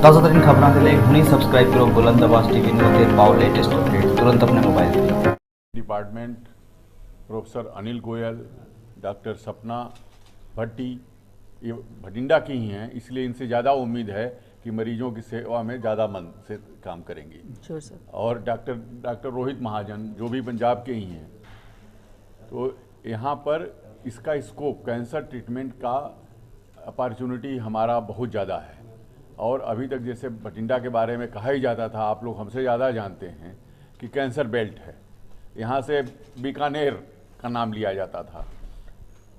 ਤਾਜ਼ਾ ਤਰੀਨ ਖਬਰਾਂ ਦੇ ਲਈ ਹੁਣੇ ਸਬਸਕ੍ਰਾਈਬ ਕਰੋ ਬੁਲੰਦ ਆਵਾਜ਼ ਟੀਵੀ ਨੂੰ ਅਤੇ ਪਾਓ ਲੇਟੈਸਟ ਅਪਡੇਟ तुरंत अपने मोबाइल पर। Department professor Anil Goyal, doctor सपना भट्टी ये भटिंडा की ही हैं, इसलिए इनसे ज़्यादा उम्मीद है कि मरीजों की सेवा में ज़्यादा मन से काम करेंगी। Sure sir. और डॉक्टर रोहित महाजन जो भी पंजाब के ही हैं, तो यहाँ पर इसका स्कोप कैंसर ट्रीटमेंट का अपॉर्चुनिटी हमारा बहुत ज़्यादा है। और अभी तक जैसे भटिंडा के बारे में कहा ही जाता था, आप लोग हमसे ज़्यादा जानते हैं कि कैंसर बेल्ट है, यहाँ से बीकानेर का नाम लिया जाता था।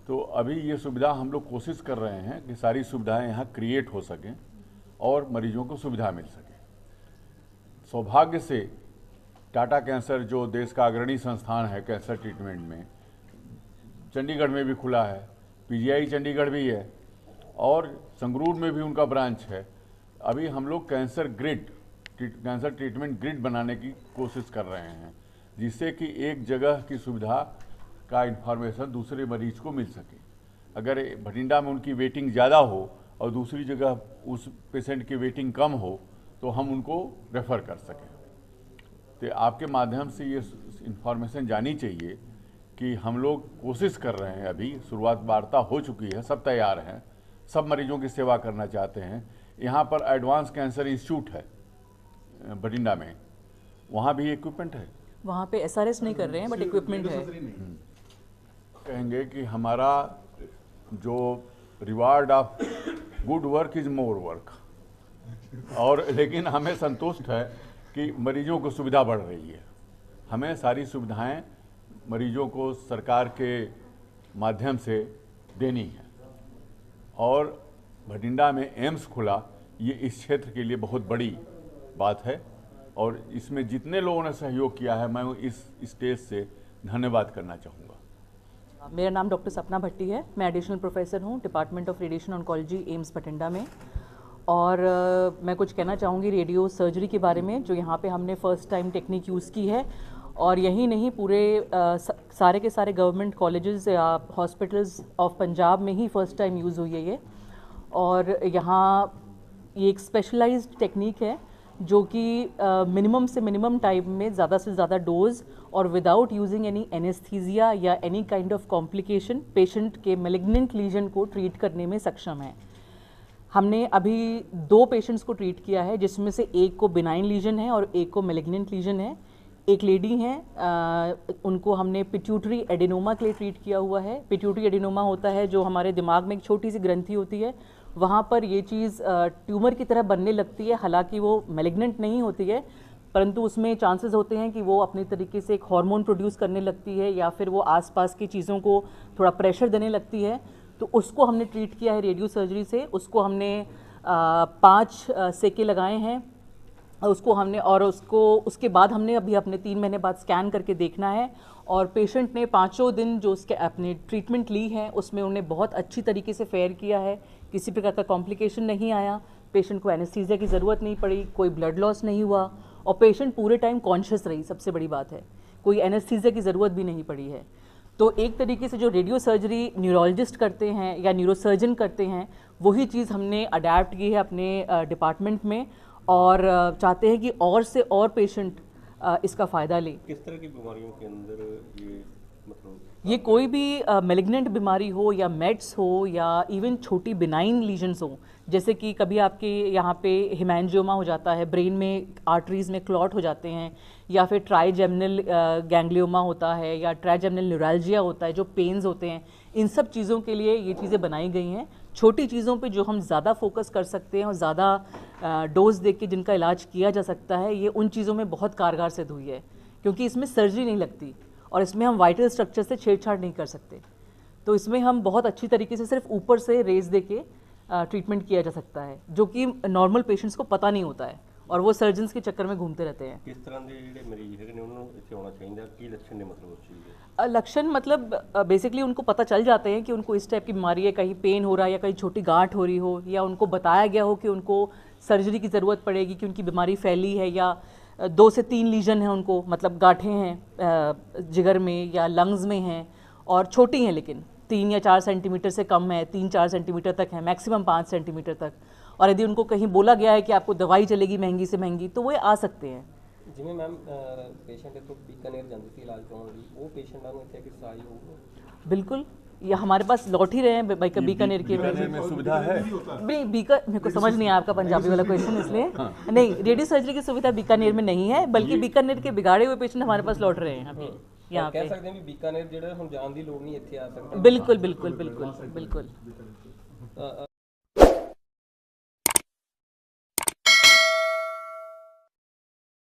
तो अभी ये सुविधा हम लोग कोशिश कर रहे हैं कि सारी सुविधाएं यहाँ क्रिएट हो सकें और मरीजों को सुविधा मिल सके। सौभाग्य से टाटा कैंसर जो देश का अग्रणी संस्थान है कैंसर ट्रीटमेंट में, चंडीगढ़ में भी खुला है, पीजीआई चंडीगढ़ भी है और संगरूर में भी उनका ब्रांच है। अभी हम लोग कैंसर ट्रीटमेंट ग्रिड बनाने की कोशिश कर रहे हैं, जिससे कि एक जगह की सुविधा का इन्फॉर्मेशन दूसरे मरीज को मिल सके। अगर भटिंडा में उनकी वेटिंग ज़्यादा हो और दूसरी जगह उस पेशेंट की वेटिंग कम हो तो हम उनको रेफ़र कर सकें। तो आपके माध्यम से ये इन्फॉर्मेशन जानी चाहिए कि हम लोग कोशिश कर रहे हैं, अभी शुरुआत वार्ता हो चुकी है, सब तैयार हैं, सब मरीजों की सेवा करना चाहते हैं। यहाँ पर एडवांस कैंसर इंस्टीट्यूट है भटिंडा में, वहाँ भी इक्विपमेंट है। वहाँ पे एसआरएस नहीं कर रहे हैं बट इक्विपमेंट है। कहेंगे कि हमारा जो reward of good work is more work, और लेकिन हमें संतुष्ट है कि मरीजों को सुविधा बढ़ रही है। हमें सारी सुविधाएं मरीजों को सरकार के माध्यम से देनी है। और भटिंडा में एम्स खुला, ये इस क्षेत्र के लिए बहुत बड़ी बात है और इसमें जितने लोगों ने सहयोग किया है मैं इस स्टेज से धन्यवाद करना चाहूँगा। मेरा नाम डॉक्टर सपना भट्टी है, मैं एडिशनल प्रोफेसर हूँ department of radiation oncology AIIMS Bathinda में। और मैं कुछ कहना चाहूँगी रेडियो सर्जरी के बारे में, जो यहाँ पे हमने फ़र्स्ट टाइम टेक्निक यूज़ की है। और यही नहीं, पूरे सारे के सारे गवर्नमेंट कॉलेजेस या हॉस्पिटल्स ऑफ पंजाब में ही फ़र्स्ट टाइम यूज़ हुई है ये। और यहाँ ये एक स्पेशलाइज्ड टेक्निक है जो कि मिनिमम से मिनिमम टाइम में ज़्यादा से ज़्यादा डोज और विदाउट यूजिंग एनी एनेस्थीसिया या any kind of complication patient के मैलिग्नेंट लीजन को ट्रीट करने में सक्षम है। हमने अभी 2 पेशेंट्स को ट्रीट किया है, जिसमें से एक को बिनाइन लीजन है और एक को मैलिग्नेंट लीजन है। एक लेडी हैं, उनको हमने पिट्यूटरी एडिनोमा के लिए ट्रीट किया हुआ है। पिट्यूटरी एडिनोमा होता है जो हमारे दिमाग में एक छोटी सी ग्रंथि होती है, वहाँ पर ये चीज़ ट्यूमर की तरह बनने लगती है। हालांकि वो मैलिग्नेंट नहीं होती है, परंतु उसमें चांसेस होते हैं कि वो अपने तरीके से एक हार्मोन प्रोड्यूस करने लगती है या फिर वो आसपास की चीज़ों को थोड़ा प्रेशर देने लगती है। तो उसको हमने ट्रीट किया है रेडियो सर्जरी से। उसको हमने 5 सेके लगाए हैं उसको हमने, और उसके बाद हमने अभी अपने 3 महीने बाद स्कैन करके देखना है। और पेशेंट ने 5 दिन जो उसके अपने ट्रीटमेंट ली है उसमें उन्हें बहुत अच्छी तरीके से फेयर किया है, किसी प्रकार का कॉम्प्लिकेशन नहीं आया, पेशेंट को एनेस्थीसिया की ज़रूरत नहीं पड़ी, कोई ब्लड लॉस नहीं हुआ और पेशेंट पूरे टाइम कॉन्शियस रही। सबसे बड़ी बात है, कोई एनेस्थीसिया की ज़रूरत भी नहीं पड़ी है। तो एक तरीके से जो रेडियो सर्जरी न्यूरोलॉजिस्ट करते हैं या न्यूरोसर्जन करते हैं, वही चीज़ हमने अडेप्ट की है अपने डिपार्टमेंट में और चाहते हैं कि और से और पेशेंट इसका फ़ायदा लें। किस तरह की बीमारियों के अंदर ये मतलब ये कोई भी मैलिग्नेंट बीमारी हो या मेट्स हो या इवन छोटी बिनाइन लीजन्स हो, जैसे कि कभी आपके यहाँ पे हिमैंजियोमा हो जाता है, ब्रेन में आर्टरीज में क्लॉट हो जाते हैं, या फिर ट्राइजेमिनल गैंग्लियोमा होता है या ट्राइजेमिनल न्यूरैल्जिया होता है, जो पेन्स होते हैं। इन सब चीज़ों के लिए ये चीज़ें बनाई गई हैं। छोटी चीज़ों पे जो हम ज़्यादा फोकस कर सकते हैं और ज़्यादा डोज दे के जिनका इलाज किया जा सकता है, ये उन चीज़ों में बहुत कारगर सिद्ध हुई है, क्योंकि इसमें सर्जरी नहीं लगती और इसमें हम वाइटल स्ट्रक्चर से छेड़छाड़ नहीं कर सकते। तो इसमें हम बहुत अच्छी तरीके से सिर्फ ऊपर से रेज दे के ट्रीटमेंट किया जा सकता है, जो कि नॉर्मल पेशेंट्स को पता नहीं होता है और वो सर्जन्स के चक्कर में घूमते रहते हैं। किस तरह के ਜਿਹੜੇ ਮਰੀਜ਼ ਹੈਗੇ ਨੇ ਉਹਨਾਂ ਨੂੰ ਇੱਥੇ ਆਉਣਾ ਚਾਹੀਦਾ, ਕੀ ਲੱਛਣ ਨੇ मतलब उस चीज़ के? लक्षण मतलब बेसिकली उनको पता चल जाते हैं कि उनको इस टाइप की बीमारी है, कहीं पेन हो रहा है या कहीं छोटी गांठ हो रही हो, या उनको बताया गया हो कि उनको सर्जरी की ज़रूरत पड़ेगी कि उनकी बीमारी फैली है, या 2 से 3 लीजन हैं उनको, मतलब गांठें हैं जिगर में या लंग्स में हैं और छोटी हैं, लेकिन 3 या 4 सेंटीमीटर से कम है, 3-4 सेंटीमीटर तक है, मैक्सिमम 5 सेंटीमीटर तक। और यदि उनको कहीं बोला गया है कि आपको दवाई चलेगी महंगी से महंगी, तो वो आ सकते हैं। ਜਿਵੇਂ ਮੈਮ ਪੇਸ਼ੈਂਟ ਇੱਥੋਂ ਬੀਕਾਨੇਰ ਜਾਂਦੇ ਸੀ ਇਲਾਜ ਕਰਾਉਣ ਲਈ, ਉਹ ਪੇਸ਼ੈਂਟਾਂ ਨੂੰ ਇੱਥੇ ਕਿਸ ਤਰ੍ਹਾਂ ਹੋਊਗਾ? बिल्कुल, ये हमारे पास लौट ही रहे हैं बीकानेर के। बीकानेर में सुविधा है? नहीं, मेरे को समझ नहीं है आपका पंजाबी वाला क्वेश्चन, इसलिए नहीं, रेडियो सर्जरी की सुविधा बीकानेर में नहीं है, बल्कि बीकानेर के बिगाड़े हुए पेशेंट हमारे पास लौट रहे हैं अभी यहाँ ਕਹਿ पे। ਸਕਦੇ ਹਾਂ ਵੀ ਬੀਕਾਨੇਰ ਜਿਹੜਾ ਹੁਣ ਜਾਣ ਦੀ ਲੋੜ ਨਹੀਂ, ਇੱਥੇ ਆ ਸਕਦੇ बिल्कुल बिल्कुल बिल्कुल बिल्कुल।